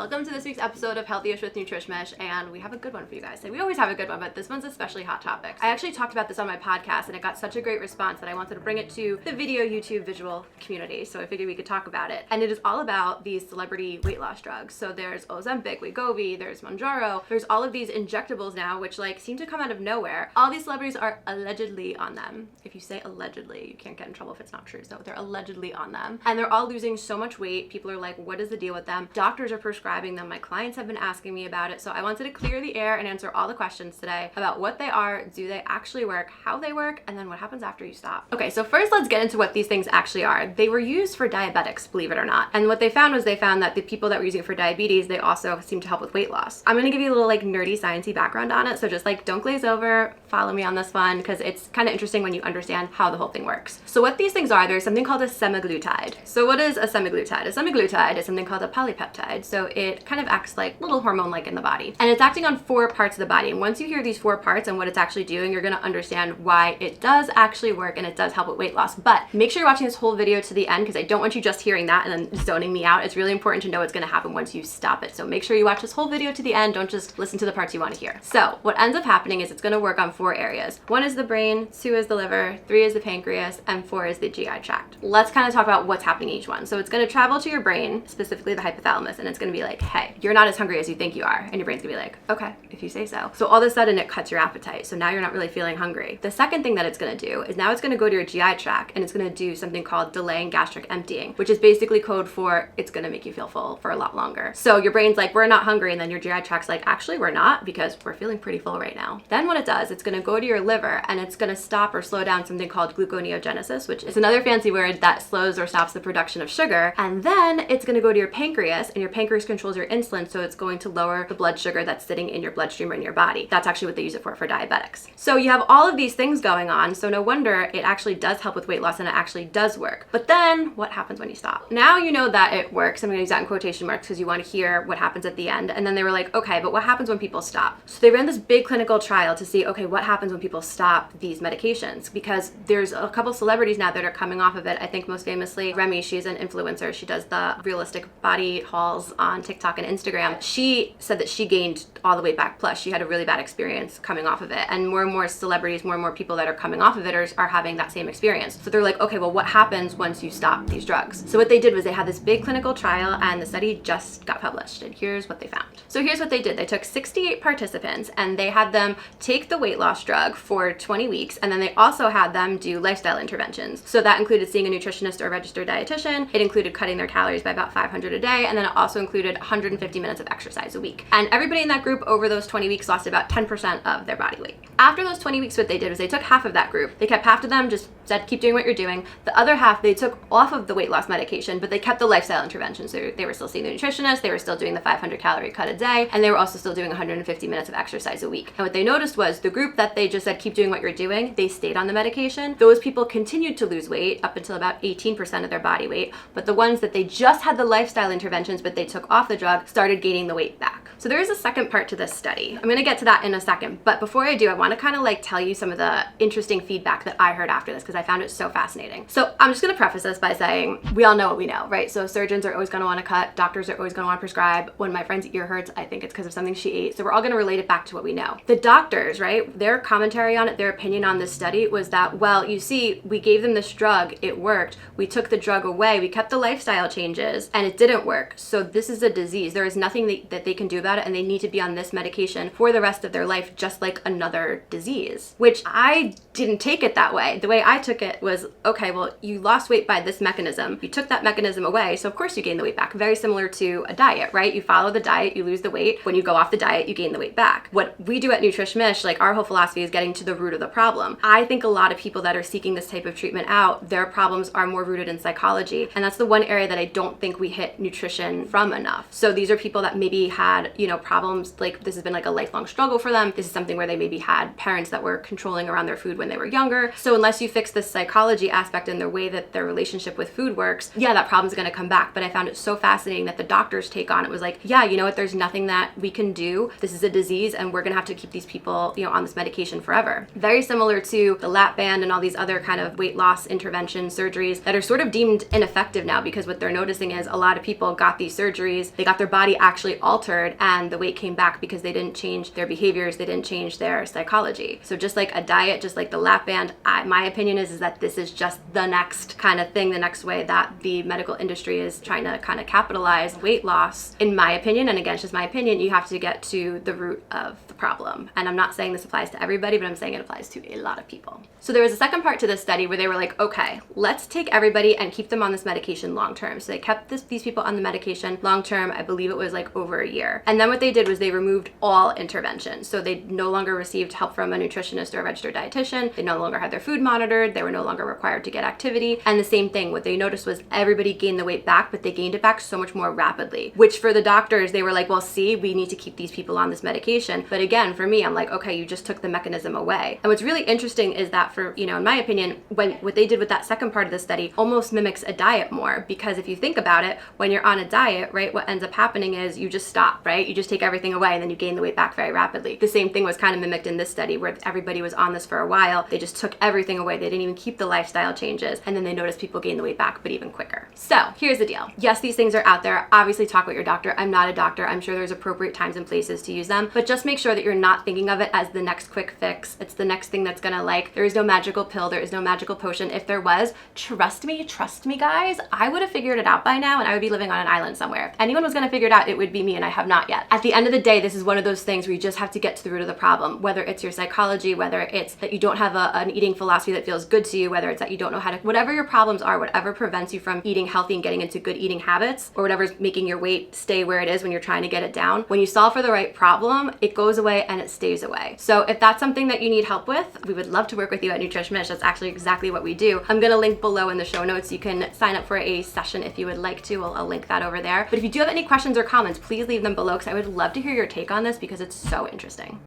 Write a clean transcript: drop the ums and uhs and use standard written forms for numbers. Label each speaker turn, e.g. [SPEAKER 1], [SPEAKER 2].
[SPEAKER 1] Welcome to this week's episode of Healthy-ish with Nutrish Mish, and we have a good one for you guys. We always have a good one, but this one's especially hot topic. I actually talked about this on my podcast, and it got such a great response that I wanted to bring it to the video, YouTube, visual community, so I figured we could talk about it. And it is all about these celebrity weight loss drugs. So there's Ozempic, Wegovy, there's Mounjaro, there's all of these injectables now, which seem to come out of nowhere. All these celebrities are allegedly on them. If you say allegedly, you can't get in trouble if it's not true, so they're allegedly on them. And they're all losing so much weight. People are like, what is the deal with them? Doctors are prescribing them. My clients have been asking me about it. So I wanted to clear the air and answer all the questions today about what they are, do they actually work, how they work, and then what happens after you stop. Okay, so first let's get into what these things actually are. They were used for diabetics, believe it or not. And what they found was that the people that were using it for diabetes, they also seem to help with weight loss. I'm gonna give you a little nerdy sciencey background on it. So just don't glaze over, follow me on this one, because it's kind of interesting when you understand how the whole thing works. So what these things are, there's something called a semaglutide. So what is a semaglutide? A semaglutide is something called a polypeptide. So it kind of acts like little hormone in the body. And it's acting on 4 parts of the body. And once you hear these 4 parts and what it's actually doing, you're gonna understand why it does actually work and it does help with weight loss. But make sure you're watching this whole video to the end, because I don't want you just hearing that and then zoning me out. It's really important to know what's gonna happen once you stop it. So make sure you watch this whole video to the end. Don't just listen to the parts you wanna hear. So what ends up happening is it's gonna work on 4 areas. 1 is the brain, 2 is the liver, 3 is the pancreas, and 4 is the GI tract. Let's kind of talk about what's happening in each one. So it's gonna travel to your brain, specifically the hypothalamus, and it's gonna be like, hey, you're not as hungry as you think you are. And your brain's gonna be like, okay, if you say so. So all of a sudden it cuts your appetite. So now you're not really feeling hungry. The second thing that it's gonna do is now it's gonna go to your GI tract and it's gonna do something called delaying gastric emptying, which is basically code for it's gonna make you feel full for a lot longer. So your brain's like, we're not hungry, and then your GI tract's like, actually we're not, because we're feeling pretty full right now. Then what it does, it's gonna go to your liver and it's gonna stop or slow down something called gluconeogenesis, which is another fancy word that slows or stops the production of sugar. And then it's gonna go to your pancreas, and your pancreas controls your insulin, so it's going to lower the blood sugar that's sitting in your bloodstream or in your body. That's actually what they use it for diabetics. So you have all of these things going on, so no wonder it actually does help with weight loss and it actually does work. But then what happens when you stop? Now you know that it works. I'm gonna use that in quotation marks because you want to hear what happens at the end. And then they were like, okay, but what happens when people stop? So they ran this big clinical trial to see, okay, what happens when people stop these medications? Because there's a couple celebrities now that are coming off of it. I think most famously Remy, she's an influencer. She does the realistic body hauls on TikTok and Instagram. She said that she gained all the way back, plus she had a really bad experience coming off of it. And more celebrities, more and more people that are coming off of it are having that same experience. So they're like, okay, well, what happens once you stop these drugs? So what they did was they had this big clinical trial, and the study just got published, and here's what they found. So here's what they did. They took 68 participants and they had them take the weight loss drug for 20 weeks, and then they also had them do lifestyle interventions. So that included seeing a nutritionist or a registered dietitian. It included cutting their calories by about 500 a day, and then it also included 150 minutes of exercise a week. And everybody in that group over those 20 weeks lost about 10% of their body weight. After those 20 weeks, what they did was they took half of that group. They kept half of them, just said, keep doing what you're doing. The other half, they took off of the weight loss medication, but they kept the lifestyle interventions. So they were still seeing the nutritionist, they were still doing the 500 calorie cut a day, and they were also still doing 150 minutes of exercise a week. And what they noticed was the group that they just said, keep doing what you're doing, they stayed on the medication. Those people continued to lose weight up until about 18% of their body weight. But the ones that they just had the lifestyle interventions, but they took off the drug, started gaining the weight back. So there is a second part to this study. I'm gonna get to that in a second. But before I do, I wanna kind of tell you some of the interesting feedback that I heard after this, because I found it so fascinating. So I'm just gonna preface this by saying, we all know what we know, right? So surgeons are always gonna wanna cut, doctors are always gonna wanna prescribe. When my friend's ear hurts, I think it's because of something she ate. So we're all gonna relate it back to what we know. The doctors, right? Their commentary on it, their opinion on this study was that, well, you see, we gave them this drug, it worked. We took the drug away, we kept the lifestyle changes, and it didn't work. So this is a disease. There is nothing that they can do about it, and they need to be on this medication for the rest of their life, just like another disease, which I didn't take it that way. The way I took it was, okay, well, you lost weight by this mechanism. You took that mechanism away, so of course you gain the weight back. Very similar to a diet, right? You follow the diet, you lose the weight. When you go off the diet, you gain the weight back. What we do at Nutrish Mish, our whole philosophy is getting to the root of the problem. I think a lot of people that are seeking this type of treatment out, their problems are more rooted in psychology. And that's the one area that I don't think we hit nutrition from enough. So these are people that maybe had, you know, problems, like this has been like a lifelong struggle for them. This is something where they maybe had parents that were controlling around their food when they were younger. So unless you fix the psychology aspect and the way that their relationship with food works, yeah, that problem's gonna come back. But I found it so fascinating that the doctor's take on it was like, yeah, you know what, there's nothing that we can do. This is a disease and we're gonna have to keep these people, you know, on this medication forever. Very similar to the lap band and all these other kind of weight loss interventions, surgeries that are sort of deemed ineffective now, because what they're noticing is a lot of people got these surgeries, they got their body actually altered and the weight came back because they didn't change their behaviors, they didn't change their psychology. So just like a diet, just like the lap band, my opinion is that this is just the next kind of thing, the next way that the medical industry is trying to kind of capitalize weight loss. In my opinion, and again, it's just my opinion, you have to get to the root of the problem. And I'm not saying this applies to everybody, but I'm saying it applies to a lot of people. So there was a second part to this study where they were like, okay, let's take everybody and keep them on this medication long term. So they kept these people on the medication long term. I believe it was like over a year. And then what they did was they removed all interventions. So they no longer received help from a nutritionist or a registered dietitian. They no longer had their food monitored. They were no longer required to get activity. And the same thing, what they noticed was everybody gained the weight back, but they gained it back so much more rapidly, which for the doctors, they were like, well, see, we need to keep these people on this medication. But again, for me, I'm like, okay, you just took the mechanism away. And what's really interesting is that for, you know, in my opinion, what they did with that second part of the study almost mimics a diet more, because if you think about it, when you're on a diet, right, what ends up happening is you just stop, right? You just take everything away and then you gain the weight back very rapidly. The same thing was kind of mimicked in this study where everybody was on this for a while. They just took everything away. They didn't even keep the lifestyle changes. And then they noticed people gain the weight back, but even quicker. So here's the deal. Yes, these things are out there. Obviously talk with your doctor. I'm not a doctor. I'm sure there's appropriate times and places to use them, but just make sure that you're not thinking of it as the next quick fix. It's the next thing that's gonna, like, there is no magical pill. There is no magical potion. If there was, trust me guys, I would have figured it out by now and I would be living on an island somewhere. If anyone was gonna figure it out, it would be me, and I have not yet. At the end of the day, this is one of those things where you just have to get to the root of the problem, whether it's your psychology, whether it's that you don't have an eating philosophy that feels good to you, whether it's that you don't know how to, whatever your problems are, whatever prevents you from eating healthy and getting into good eating habits, or whatever's making your weight stay where it is when you're trying to get it down. When you solve for the right problem, it goes away and it stays away. So if that's something that you need help with, we would love to work with you at Nutrish Mish. That's actually exactly what we do. I'm gonna link below in the show notes. You can sign up for a session if you would like to. I'll link that over there. But if you do have any questions or comments, please leave them below because I would love to hear your take on this because it's so interesting.